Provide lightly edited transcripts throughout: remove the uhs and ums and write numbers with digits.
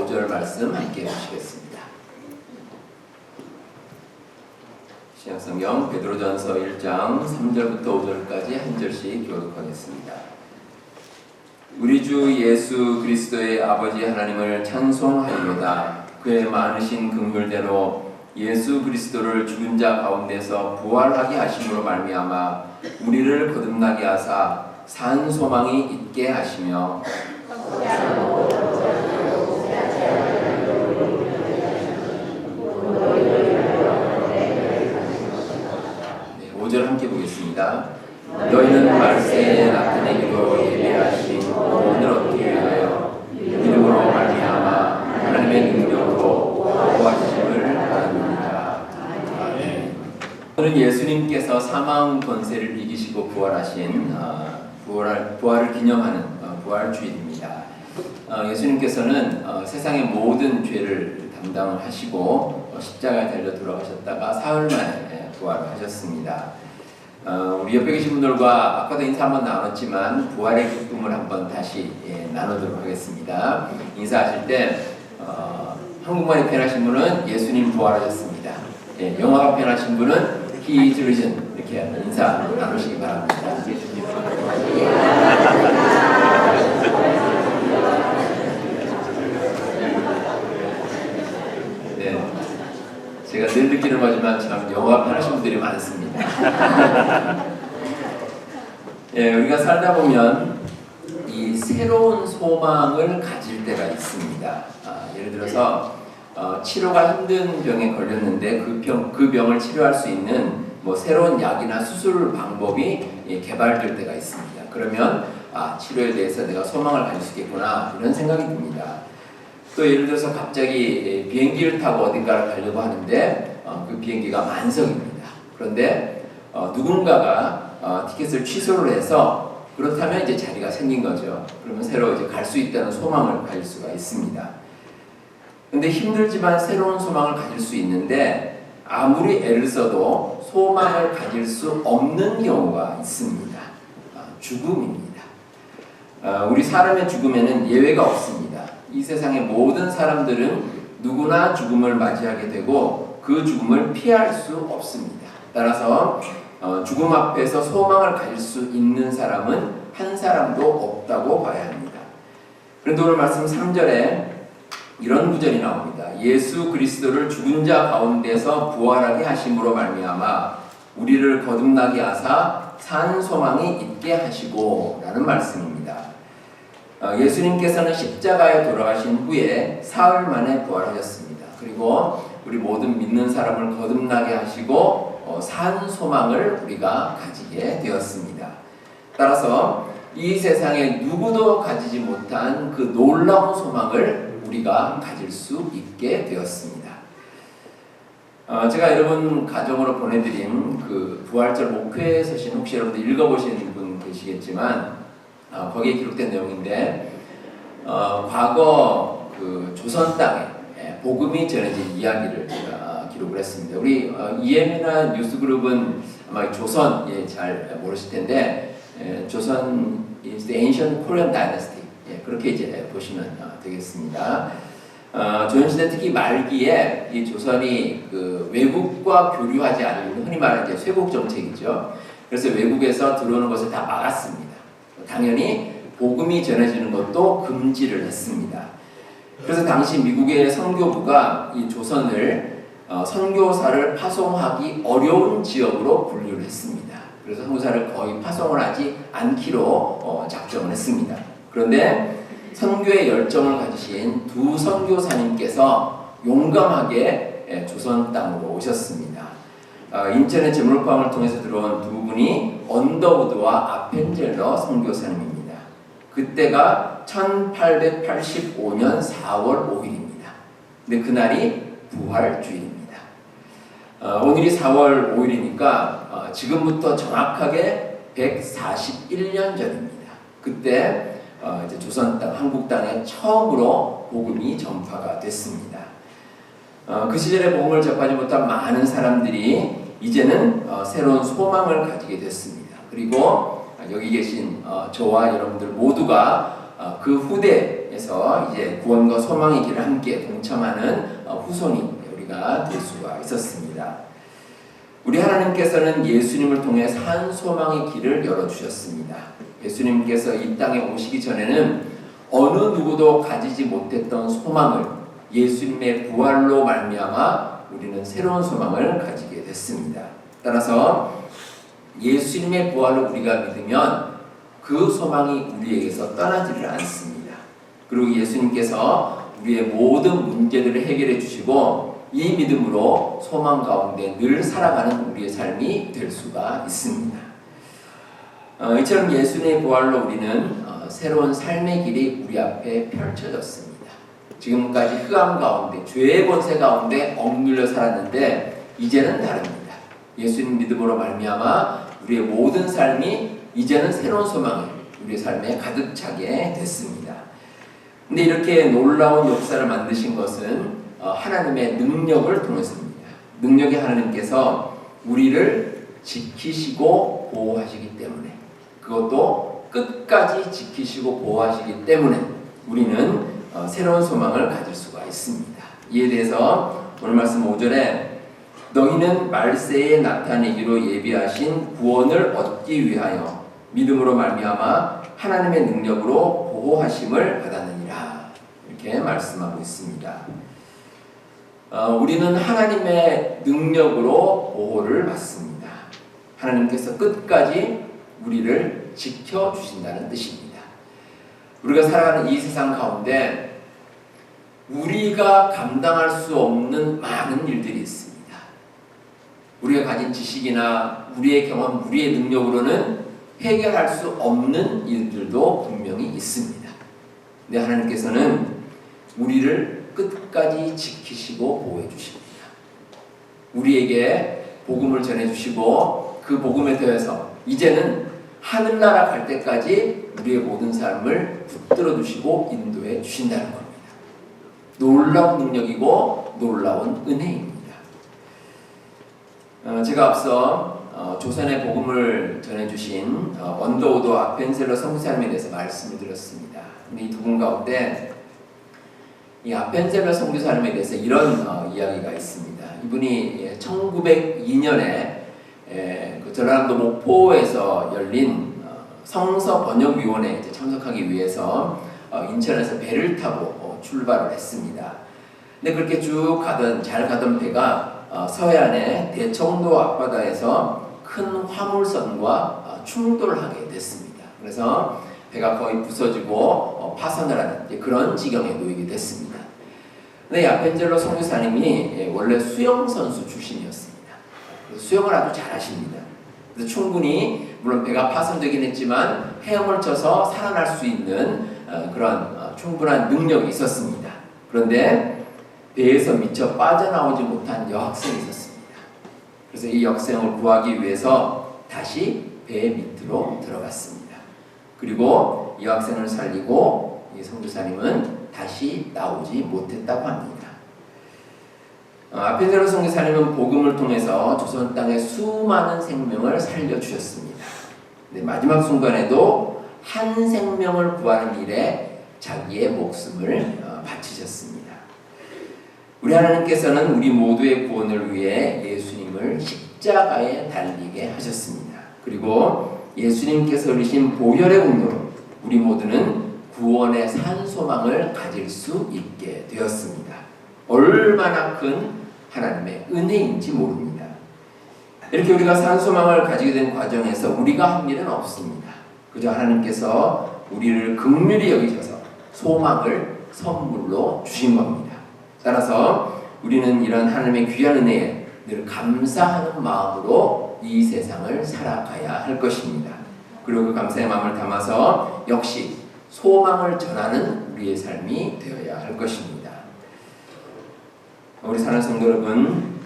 5절 말씀 함께 보시겠습니다. 신약성경 베드로전서 1장 3절부터 5절까지 한 절씩 교독하겠습니다. 우리 주 예수 그리스도의 아버지 하나님을 찬송하리로다. 그의 많으신 긍휼대로 예수 그리스도를 죽은 자 가운데서 부활하게 하심으로 말미암아 우리를 거듭나게 하사 산 소망이 있게 하시며 5절 함께 보겠습니다. 너희는 말세에 나타내기로 예비하신 오늘 얻기 위하여 믿음으로 말미암아 하나님의 능력으로 구하심을 바랍니다. 아멘. 오늘은 예수님께서 사망 권세를 이기시고 부활하신 부활을 기념하는 부활주일입니다. 예수님께서는 세상의 모든 죄를 담당하시고 십자가에 달려 돌아가셨다가 사흘 만에 부활하셨습니다. 우리 옆에 계신 분들과 아까도 인사 한번 나눴지만 부활의 기쁨을 한번 다시 나누도록 하겠습니다. 인사하실 때 한국말이 편하신 분은 예수님 부활하셨습니다. 영어가 편하신 분은 He is risen 이렇게 인사 나누시기 바랍니다. 제가 늘 느끼는 거지만 참 영어가 편하신 분들이 많습니다. 우리가 살다 보면 이 새로운 소망을 가질 때가 있습니다. 예를 들어서 치료가 힘든 병에 걸렸는데 그 병을 치료할 수 있는 새로운 약이나 수술 방법이 개발될 때가 있습니다. 그러면 치료에 대해서 내가 소망을 가질 수 있겠구나 이런 생각이 듭니다. 또 예를 들어서 갑자기 비행기를 타고 어딘가를 가려고 하는데 그 비행기가 만석입니다. 그런데 누군가가 티켓을 취소를 해서 그렇다면 이제 자리가 생긴 거죠. 그러면 새로 이제 갈 수 있다는 소망을 가질 수가 있습니다. 그런데 힘들지만 새로운 소망을 가질 수 있는데 아무리 애를 써도 소망을 가질 수 없는 경우가 있습니다. 죽음입니다. 우리 사람의 죽음에는 예외가 없습니다. 이 세상의 모든 사람들은 누구나 죽음을 맞이하게 되고 그 죽음을 피할 수 없습니다. 따라서 죽음 앞에서 소망을 가질 수 있는 사람은 한 사람도 없다고 봐야 합니다. 그런데 오늘 말씀 3절에 이런 구절이 나옵니다. 예수 그리스도를 죽은 자 가운데서 부활하게 하심으로 말미암아 우리를 거듭나게 하사 산 소망이 있게 하시고 라는 말씀입니다. 예수님께서는 십자가에 돌아가신 후에 사흘 만에 부활하셨습니다. 그리고 우리 모든 믿는 사람을 거듭나게 하시고 산 소망을 우리가 가지게 되었습니다. 따라서 이 세상에 누구도 가지지 못한 그 놀라운 소망을 우리가 가질 수 있게 되었습니다. 제가 여러분 가정으로 보내드린 그 부활절 목회 서신 혹시 여러분들 읽어보시는 분 계시겠지만 거기에 기록된 내용인데 과거 그 조선 땅에 복음이 전해진 이야기를 제가 기록을 했습니다. 우리 EM이나 뉴스그룹은 아마 조선 잘 모르실 텐데 조선 is the ancient Korean dynasty 그렇게 이제 보시면 되겠습니다. 조선시대 특히 말기에 이 조선이 그 외국과 교류하지 않는 흔히 말하는 이제 쇄국 정책이죠. 그래서 외국에서 들어오는 것을 다 막았습니다. 당연히 복음이 전해지는 것도 금지를 했습니다. 그래서 당시 미국의 선교부가 이 조선을 선교사를 파송하기 어려운 지역으로 분류를 했습니다. 그래서 선교사를 거의 파송을 하지 않기로 작정을 했습니다. 그런데 선교의 열정을 가지신 두 선교사님께서 용감하게 조선 땅으로 오셨습니다. 인천의 제물방을 통해서 들어온 두 분이 언더우드와 아펜젤러 선교사님입니다. 그때가 1885년 4월 5일입니다. 근데 그날이 부활주일입니다. 오늘이 4월 5일이니까 지금부터 정확하게 141년 전입니다. 그때 이제 조선 땅, 한국 땅에 처음으로 복음이 전파가 됐습니다. 그 시절에 복음을 접하지 못한 많은 사람들이 이제는 새로운 소망을 가지게 됐습니다. 그리고 여기 계신 저와 여러분들 모두가 그 후대에서 이제 구원과 소망의 길을 함께 동참하는 후손이 우리가 될 수가 있었습니다. 우리 하나님께서는 예수님을 통해 산 소망의 길을 열어주셨습니다. 예수님께서 이 땅에 오시기 전에는 어느 누구도 가지지 못했던 소망을 예수님의 부활로 말미암아 우리는 새로운 소망을 가지게 됐습니다. 따라서 예수님의 부활을 우리가 믿으면 그 소망이 우리에게서 떠나지를 않습니다. 그리고 예수님께서 우리의 모든 문제들을 해결해 주시고 이 믿음으로 소망 가운데 늘 살아가는 우리의 삶이 될 수가 있습니다. 이처럼 예수님의 부활로 우리는 새로운 삶의 길이 우리 앞에 펼쳐졌습니다. 지금까지 흑암 가운데 죄의 권세 가운데 억눌려 살았는데 이제는 다릅니다. 예수님 믿음으로 말미암아 우리의 모든 삶이 이제는 새로운 소망이 우리의 삶에 가득 차게 됐습니다. 근데 이렇게 놀라운 역사를 만드신 것은 하나님의 능력을 통해서입니다. 능력의 하나님께서 우리를 지키시고 보호하시기 때문에, 그것도 끝까지 지키시고 보호하시기 때문에 우리는 새로운 소망을 가질 수가 있습니다. 이에 대해서 오늘 말씀 5절에 너희는 말세에 나타내기로 예비하신 구원을 얻기 위하여 믿음으로 말미암아 하나님의 능력으로 보호하심을 받았느니라, 이렇게 말씀하고 있습니다. 우리는 하나님의 능력으로 보호를 받습니다. 하나님께서 끝까지 우리를 지켜주신다는 뜻입니다. 우리가 살아가는 이 세상 가운데 우리가 감당할 수 없는 많은 일들이 있습니다. 우리가 가진 지식이나 우리의 경험, 우리의 능력으로는 해결할 수 없는 일들도 분명히 있습니다. 근데 하나님께서는 우리를 끝까지 지키시고 보호해 주십니다. 우리에게 복음을 전해주시고 그 복음에 대해서 이제는 하늘나라 갈 때까지 우리의 모든 삶을 붙들어 주시고 인도해 주신다는 겁니다. 놀라운 능력이고 놀라운 은혜입니다. 제가 앞서 조선의 복음을 전해주신 언더우드 아펜셀러 선교사님에 대해서 말씀을 드렸습니다. 근데 이 두 분 가운데 이 아펜셀러 선교사님에 대해서 이런 이야기가 있습니다. 이분이 1902년에 그 전라남도 목포에서 열린 성서 번역위원회에 참석하기 위해서 인천에서 배를 타고 출발을 했습니다. 근데 그렇게 잘 가던 배가 서해안의 대청도 앞바다에서 큰 화물선과 충돌하게 됐습니다. 그래서 배가 거의 부서지고 파선을 하는 그런 지경에 놓이게 됐습니다. 근데 아펜젤러 선교사님이 원래 수영선수 출신이었습니다. 수영을 아주 잘하십니다. 그래서 충분히 물론 배가 파손되긴 했지만 헤엄을 쳐서 살아날 수 있는 그런 충분한 능력이 있었습니다. 그런데 배에서 미처 빠져나오지 못한 여학생이 있었습니다. 그래서 이 여학생을 구하기 위해서 다시 배 밑으로 들어갔습니다. 그리고 이 여학생을 살리고 이 선교사님은 다시 나오지 못했다고 합니다. 아펜젤러 선교사님은 복음을 통해서 조선 땅의 수많은 생명을 살려주셨습니다. 근데 마지막 순간에도 한 생명을 구하는 일에 자기의 목숨을 바치셨습니다. 우리 하나님께서는 우리 모두의 구원을 위해 예수님을 십자가에 달리게 하셨습니다. 그리고 예수님께서 이루신 보혈의 공로로 우리 모두는 구원의 산 소망을 가질 수 있게 되었습니다. 얼마나 큰 하나님의 은혜인지 모릅니다. 이렇게 우리가 산 소망을 가지게 된 과정에서 우리가 한 일은 없습니다. 그저 하나님께서 우리를 긍휼히 여기셔서 소망을 선물로 주신 겁니다. 따라서 우리는 이런 하나님의 귀한 은혜에 늘 감사하는 마음으로 이 세상을 살아가야 할 것입니다. 그리고 그 감사의 마음을 담아서 역시 소망을 전하는 우리의 삶이 되어야 할 것입니다. 우리 사랑하는 성도 여러분,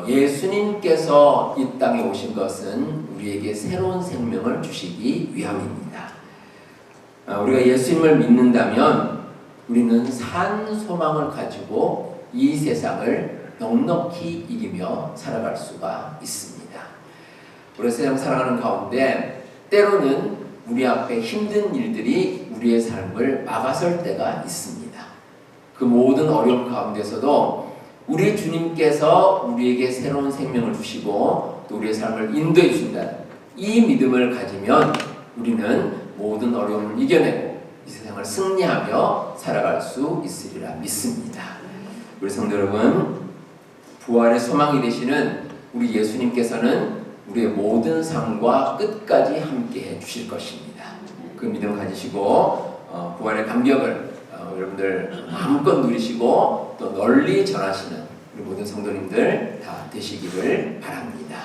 예수님께서 이 땅에 오신 것은 우리에게 새로운 생명을 주시기 위함입니다. 우리가 예수님을 믿는다면 우리는 산 소망을 가지고 이 세상을 넉넉히 이기며 살아갈 수가 있습니다. 우리 세상 살아가는 가운데 때로는 우리 앞에 힘든 일들이 우리의 삶을 막아설 때가 있습니다. 그 모든 어려움 가운데서도 우리 주님께서 우리에게 새로운 생명을 주시고 또 우리의 삶을 인도해 주신다는 이 믿음을 가지면 우리는 모든 어려움을 이겨내고 이 세상을 승리하며 살아갈 수 있으리라 믿습니다. 우리 성도 여러분, 부활의 소망이 되시는 우리 예수님께서는 우리의 모든 삶과 끝까지 함께 해 주실 것입니다. 그 믿음 가지시고 부활의 감격을 여러분들 마음껏 누리시고 또 널리 전하시는 우리 모든 성도님들 다 되시기를 바랍니다.